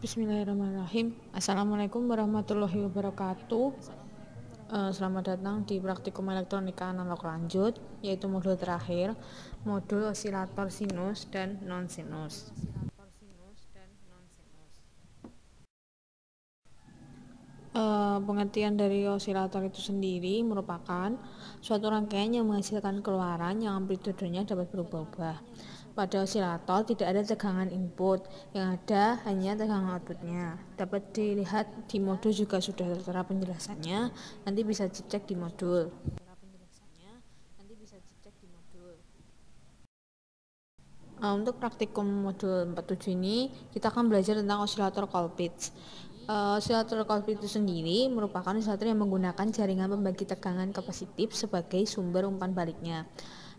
Bismillahirrahmanirrahim. Assalamualaikum warahmatullahi wabarakatuh. Selamat datang di praktikum elektronika analog lanjut, yaitu modul terakhir, modul osilator sinus dan non-sinus. Pengertian dari osilator itu sendiri merupakan suatu rangkaian yang menghasilkan keluaran yang amplitudenya dapat berubah-ubah. Pada osilator tidak ada tegangan input, yang ada hanya tegangan outputnya. Dapat dilihat di modul juga sudah tertera penjelasannya, nanti bisa dicek di modul. Untuk praktikum modul 47 ini, kita akan belajar tentang osilator Colpitts. Osilator Colpitts itu sendiri merupakan osilator yang menggunakan jaringan pembagi tegangan kapasitif sebagai sumber umpan baliknya.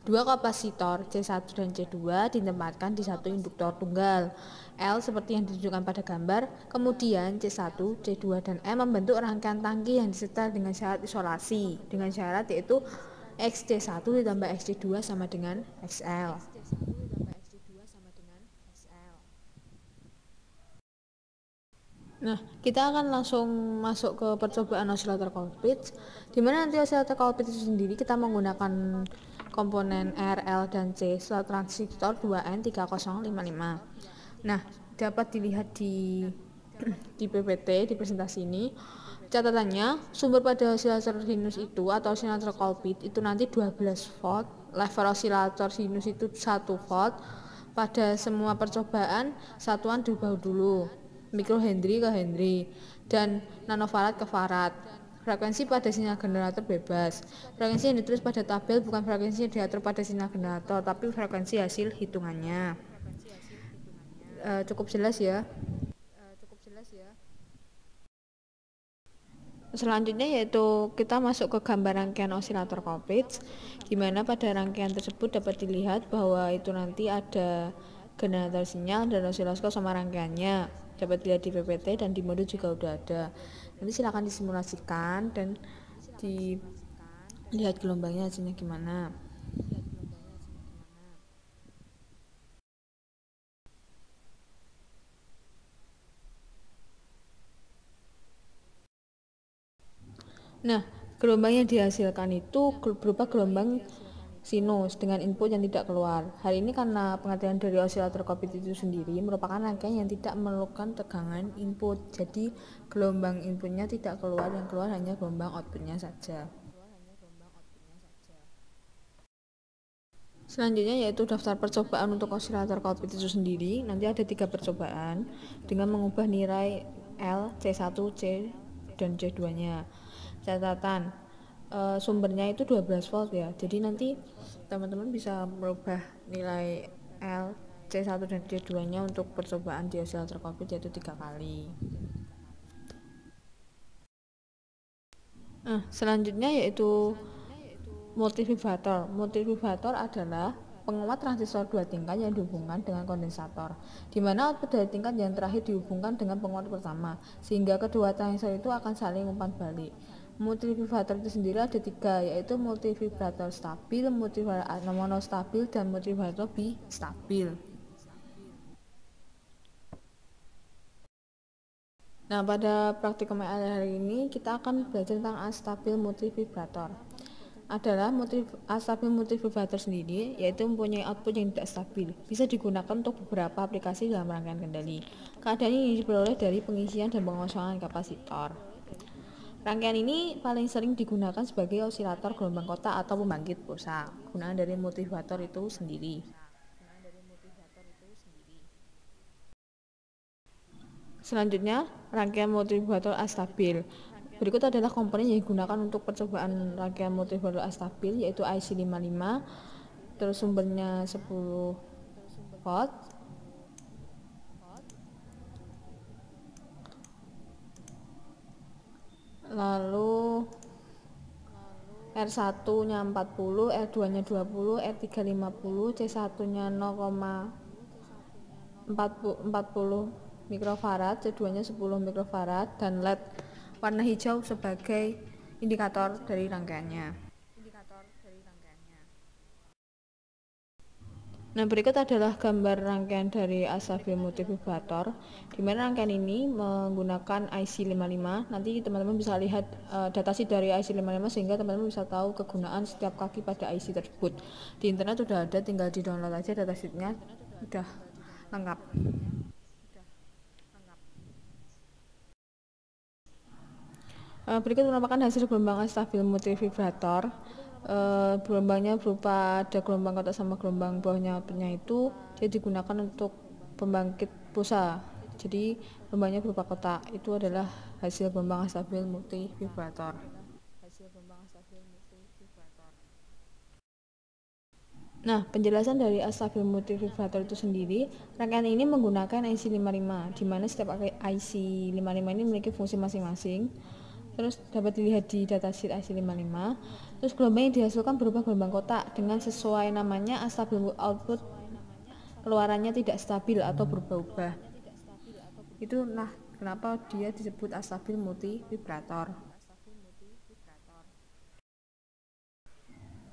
Dua kapasitor C1 dan C2 ditempatkan di satu induktor tunggal L seperti yang ditunjukkan pada gambar. Kemudian C1, C2, dan M membentuk rangkaian tangki yang disetel dengan syarat isolasi, dengan syarat yaitu XC1 ditambah XC2 sama dengan XL. Nah, kita akan langsung masuk ke percobaan osilator Colpitts, di mana nanti osilator Colpitts itu sendiri kita menggunakan komponen R, L, dan C setelah transistor 2N3055. Nah, dapat dilihat di PPT, di presentasi ini. Catatannya, sumber pada osilator sinus itu atau osilator Colpitts itu nanti 12 volt, level osilator sinus itu 1 volt. Pada semua percobaan, satuan diubah dulu, mikrohenry ke henry dan nanofarad ke farad. Frekuensi pada sinyal generator bebas. Frekuensi yang ditulis pada tabel bukan frekuensi yang diatur pada sinyal generator, tapi frekuensi hasil hitungannya. Cukup jelas ya. Selanjutnya yaitu kita masuk ke gambar rangkaian osilator Colpitts, di mana pada rangkaian tersebut dapat dilihat bahwa itu nanti ada generator sinyal dan osiloskop sama rangkaiannya. Dapat dilihat di PPT dan di modul juga udah ada. Nanti silakan disimulasikan dan dilihat gelombangnya hasilnya gimana. Nah, gelombang yang dihasilkan itu berupa gelombang sinus dengan input yang tidak keluar. Hal ini karena pengertian dari osilator Colpitts itu sendiri merupakan rangkaian yang tidak memerlukan tegangan input. Jadi, gelombang inputnya tidak keluar, yang keluar hanya gelombang outputnya saja. Selanjutnya yaitu daftar percobaan untuk osilator Colpitts itu sendiri. Nanti ada 3 percobaan dengan mengubah nilai L, C1, C, dan C2-nya. Catatan, sumbernya itu 12 volt ya. Jadi nanti teman-teman bisa merubah nilai L, C1 dan C2-nya untuk percobaan di osilator Colpitts yaitu 3 kali. Selanjutnya yaitu multivibrator. Multivibrator adalah penguat transistor 2 tingkat yang dihubungkan dengan kondensator, di mana output dari tingkat yang terakhir dihubungkan dengan penguat pertama, sehingga kedua transistor itu akan saling umpan balik. Multivibrator itu sendiri ada 3, yaitu multivibrator stabil, multivibrator monostabil, dan multivibrator bistabil. Nah, pada praktikum hari ini kita akan belajar tentang astabil multivibrator. Astabil multivibrator sendiri yaitu mempunyai output yang tidak stabil, bisa digunakan untuk beberapa aplikasi dalam rangkaian kendali. Keadaan ini diperoleh dari pengisian dan pengosongan kapasitor. Rangkaian ini paling sering digunakan sebagai osilator gelombang kotak atau pembangkit pulsa. Gunaan dari multivibrator itu sendiri. Selanjutnya, rangkaian multivibrator astabil. Berikut adalah komponen yang digunakan untuk percobaan rangkaian multivibrator astabil, yaitu IC55, terus sumbernya 10 volt, lalu R1 nya 40, R2 nya 20, R3 50, C1 nya 0,40 mikrofarad, C2 nya 10 mikrofarad, dan LED warna hijau sebagai indikator dari rangkaiannya. Nah, berikut adalah gambar rangkaian dari astabil multivibrator, di mana rangkaian ini menggunakan IC55. Nanti teman-teman bisa lihat datasheet dari IC55 sehingga teman-teman bisa tahu kegunaan setiap kaki pada IC tersebut. Di internet sudah ada, tinggal di download aja datasheetnya, udah lengkap. Berikut merupakan hasil gelombang astabil multivibrator. Gelombangnya berupa ada gelombang kotak sama gelombang bawahnya outputnya itu dia digunakan untuk pembangkit pulsa. Jadi gelombangnya berupa kotak, itu adalah hasil gelombang astabil multivibrator. Nah, penjelasan dari astabil multivibrator itu sendiri, rangkaian ini menggunakan IC55, di mana setiap IC55 ini memiliki fungsi masing-masing. Terus dapat dilihat di datasheet IC55. Terus gelombang yang dihasilkan berupa gelombang kotak dengan sesuai namanya astabil output, keluarannya tidak stabil atau berubah-ubah. Itu kenapa dia disebut astabil multivibrator.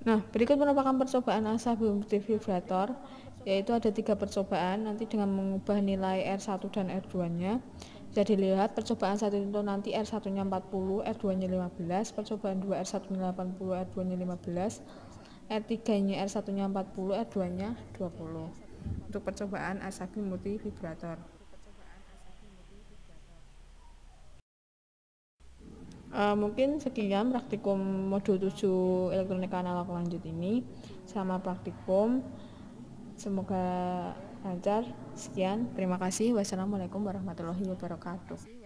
Nah, berikut merupakan percobaan astabil multivibrator, yaitu ada 3 percobaan nanti dengan mengubah nilai R1 dan R2 nya. Bisa dilihat percobaan 1 itu nanti R1 nya 40, R2 nya 15, percobaan 2 R1 nya 80, R2 nya 15, R3 nya R1 nya 40, R2 nya 20. Untuk percobaan astabil multivibrator. Mungkin sekian praktikum modul 7 elektronika analog lanjut ini. Sama praktikum, semoga lancar. Sekian, terima kasih. Wassalamualaikum warahmatullahi wabarakatuh.